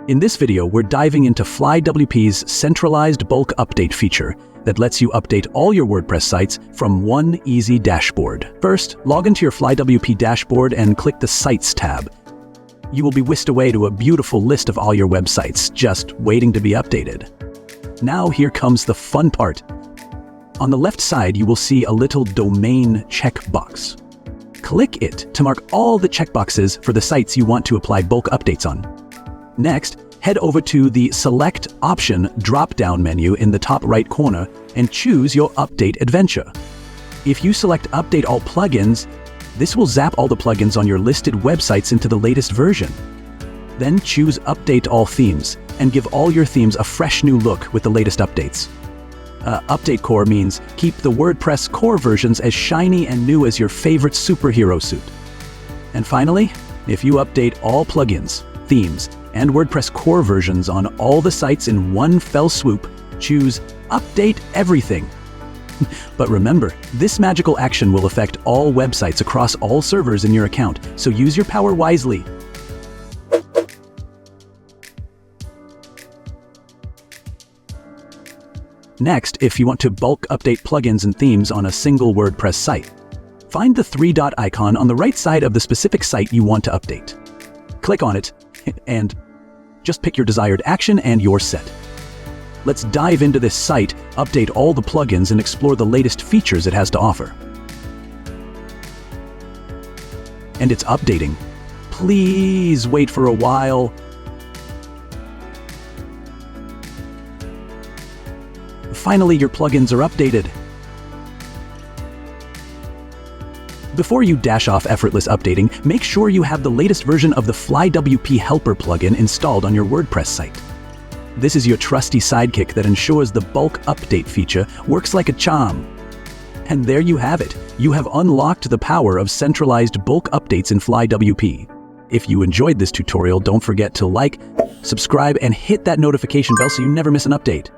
In this video, we're diving into FlyWP's Centralized Bulk Update feature that lets you update all your WordPress sites from one easy dashboard. First, log into your FlyWP dashboard and click the Sites tab. You will be whisked away to a beautiful list of all your websites, just waiting to be updated. Now here comes the fun part. On the left side, you will see a little domain checkbox. Click it to mark all the checkboxes for the sites you want to apply bulk updates on. Next, head over to the Select Option drop-down menu in the top right corner and choose your update adventure. If you select Update All Plugins, this will zap all the plugins on your listed websites into the latest version. Then choose Update All Themes and give all your themes a fresh new look with the latest updates. Update Core means keep the WordPress core versions as shiny and new as your favorite superhero suit. And finally, if you update all plugins, themes, and WordPress core versions on all the sites in one fell swoop, choose Update Everything. But remember, this magical action will affect all websites across all servers in your account, so use your power wisely. Next, if you want to bulk update plugins and themes on a single WordPress site, find the three-dot icon on the right side of the specific site you want to update. Click on it, and just pick your desired action and you're set. Let's dive into this site, update all the plugins, and explore the latest features it has to offer. And it's updating. Please wait for a while. Finally, your plugins are updated. Before you dash off effortless updating, make sure you have the latest version of the FlyWP Helper plugin installed on your WordPress site. This is your trusty sidekick that ensures the bulk update feature works like a charm. And there you have it. You have unlocked the power of centralized bulk updates in FlyWP. If you enjoyed this tutorial, don't forget to like, subscribe, and hit that notification bell so you never miss an update.